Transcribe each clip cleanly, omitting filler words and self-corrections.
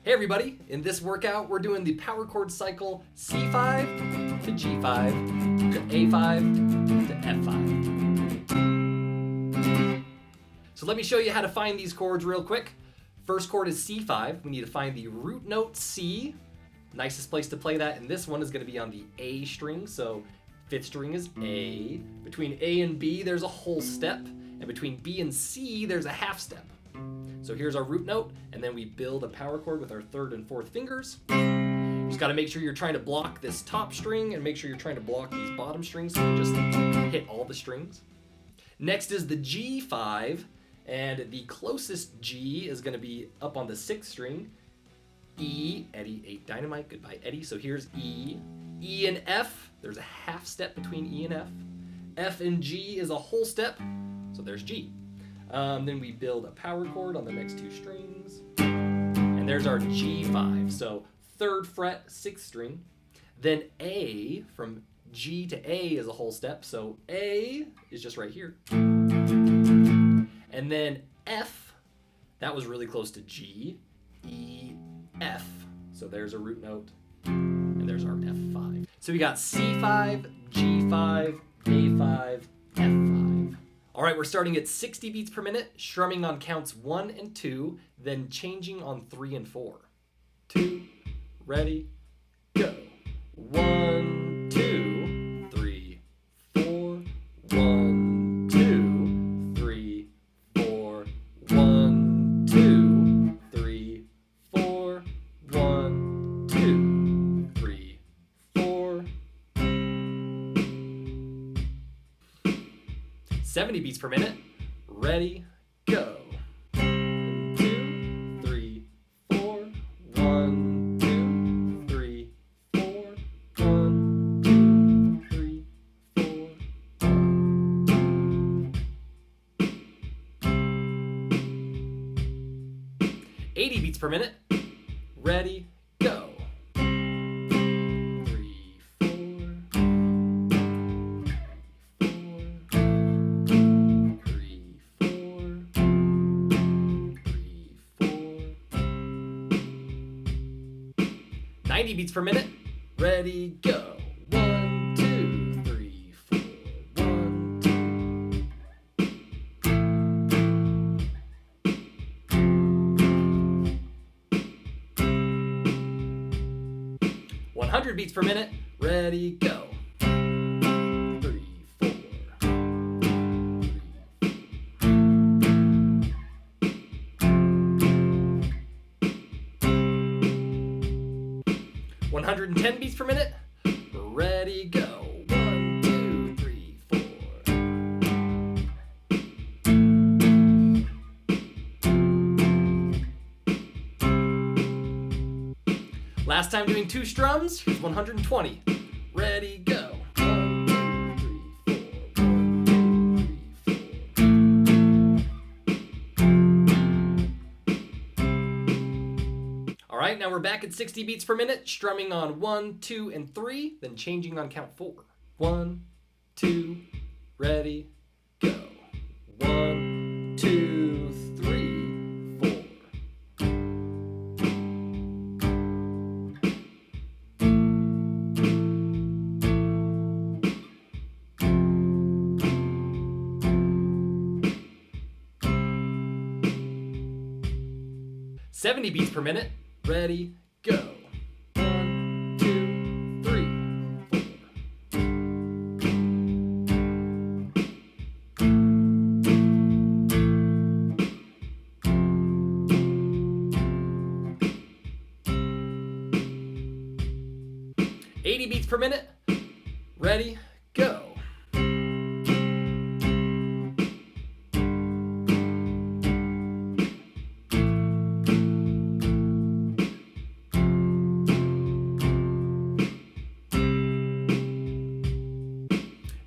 Hey everybody, in this workout we're doing the power chord cycle C5 to G5 to A5 to F5. So let me show you how to find these chords real quick. First chord is C5. We need to find the root note C. Nicest place to play that in this one is going to be on the A string, so fifth string is A. Between A and B there's a whole step, and between B and C there's a half step. So here's our root note, and then we build a power chord with our third and fourth fingers. You just gotta make sure you're trying to block this top string and make sure you're trying to block these bottom strings so you just hit all the strings. Next is the G5, and the closest G is gonna be up on the sixth string. E, Eddie ate dynamite, goodbye Eddie. So here's E. E and F, there's a half step between E and F. F and G is a whole step, so there's G. Then we build a power chord on the next two strings. And there's our G5. So third fret, sixth string. Then A, from G to A is a whole step. So A is just right here. And then F, that was really close to G. E, F. So there's a root note. And there's our F5. So we got C5, G5, A5, F5. All right, we're starting at 60 beats per minute, strumming on counts 1 and 2, then changing on 3 and 4. 2, ready, go. 1, 2, 3, 4. 1, 2, 3, 4. 1, 2, 3, 4. 1, 2, 3, 4. 70 beats per minute. Ready, go. 1, 2, 3, 4. 1, 2, 3, 4. 1, 2, 3, 4. 80 beats per minute. Ready, go. 3, 4. 90 beats per minute. Ready, go. 1, 2, 3, 4. 1, 100 beats per minute. Ready, go. 3, 4. 110 beats per minute. Ready, go. 1, 2, 3, 4. 'Last time doing 2 strums. Here's 120. Ready, go. 1, 2, 3, 4. 1, 2, 3, 4. All right, now we're back at 60 beats per minute, strumming on 1, 2, and 3, then changing on count 4. 1, 2, ready, go. 1, 2, 3, 4. 70 beats per minute. Ready, go. 1, 2, 3, 4. 80 beats per minute. Ready, go.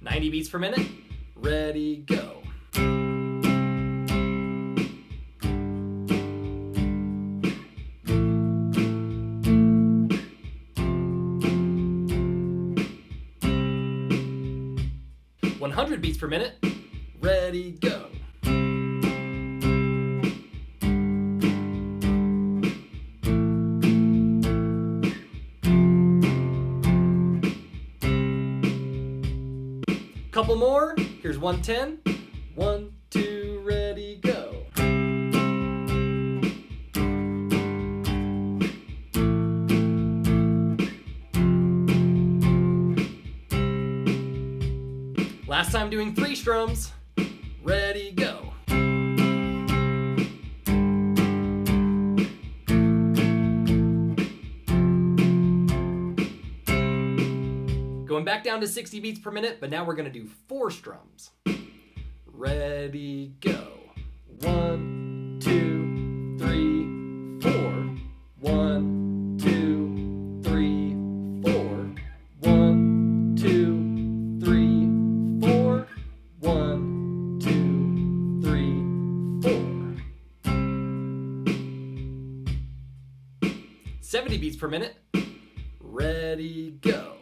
90 beats per minute. Ready, go. 100 beats per minute. Ready, go. 90 Couple more. Here's 110. 1, 2, ready, go. Last time doing 3 strums. Ready, go. Going back down to 60 beats per minute, but now we're gonna do 4 strums. Ready, go. 1, 2, 3, 4. 1, 2, 3, 4. 1, 2, 3, 4. 1, 2, 3, 4. 70 beats per minute. Ready, go.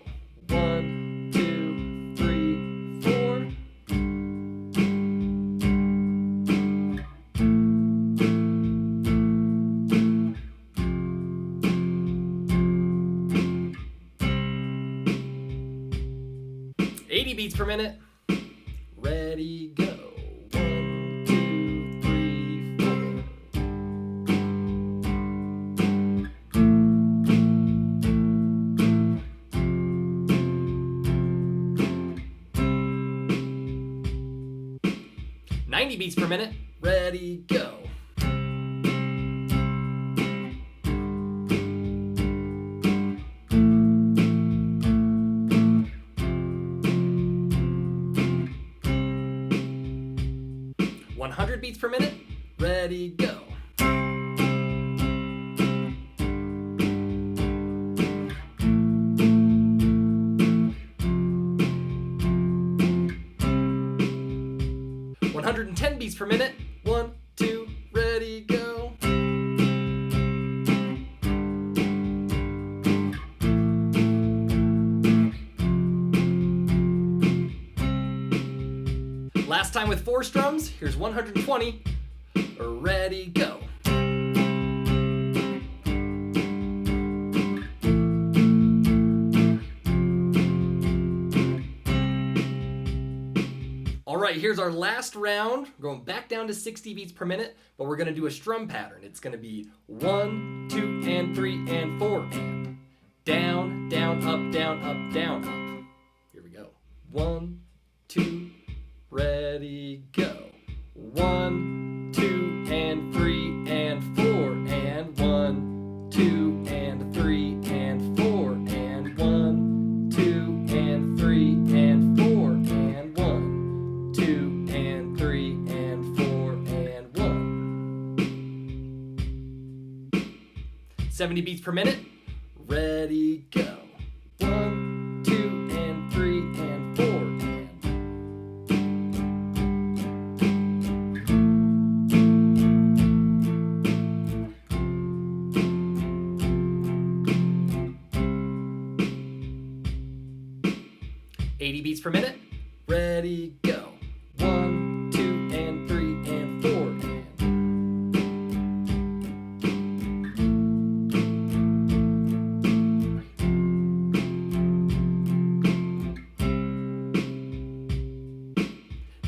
1, 2, 3, 4. 80 beats per minute. Ready, go. 1, 2, 3, 4. 90 beats per minute. Ready, go. Beats per minute. Ready, go. $110 beats per minute. 1, 2, ready, go. Last time with 4 strums, here's 120. Ready, go. All right, here's our last round. We're going back down to 60 beats per minute, but we're gonna do a strum pattern. It's gonna be 1, 2, and 3, and 4, and down, down, up, down, up, down, up. Here we go. 1, 2, ready, go. 1, 2, and 3, and 4, and 1, 2, and 3, and 4, and 1, 2, and 3, and 4, and 1, 2, and 3, and 4, and 1. 70 beats per minute. Ready, go. 1, 2, and 3, and 4, and 80 beats per minute. Ready, go. 1, 2, and 3, and 4, and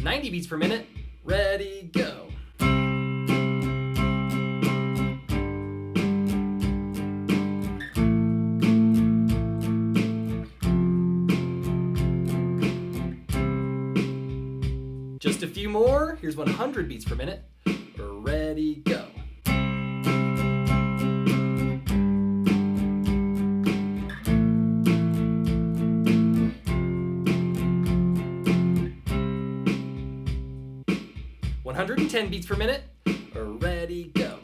90 beats per minute. Ready, go. Just a few more. Here's 100 beats per minute. Ready, go. $110 beats per minute. Ready, go.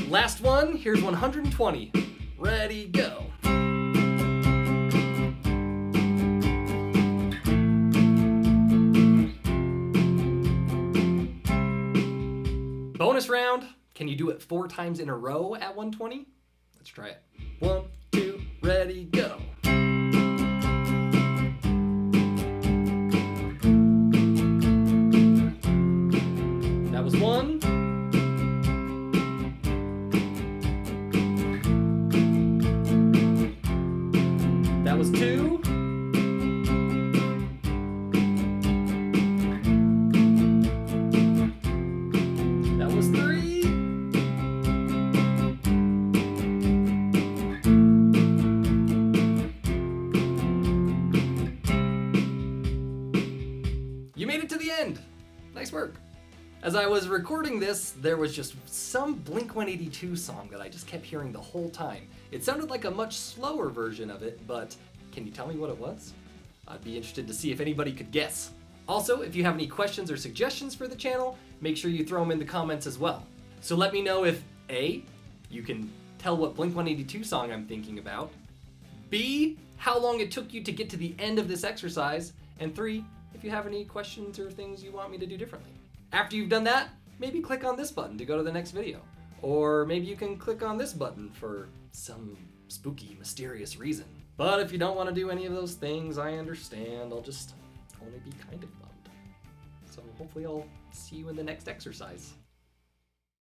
Last one, here's 120. Ready, go. Bonus round. Can you do it 4 times in a row at 120? Let's try it. 1, 2, ready, go. That was 1. Nice work. As I was recording this, there was just some Blink-182 song that I just kept hearing the whole time. It sounded like a much slower version of it, but can you tell me what it was? I'd be interested to see if anybody could guess. Also, if you have any questions or suggestions for the channel, make sure you throw them in the comments as well. So let me know if A, you can tell what Blink-182 song I'm thinking about, B, how long it took you to get to the end of this exercise, and 3, if you have any questions or things you want me to do differently. After you've done that, maybe click on this button to go to the next video. Or maybe you can click on this button for some spooky, mysterious reason. But if you don't want to do any of those things, I understand. I'll just only be kind of bummed. So hopefully I'll see you in the next exercise.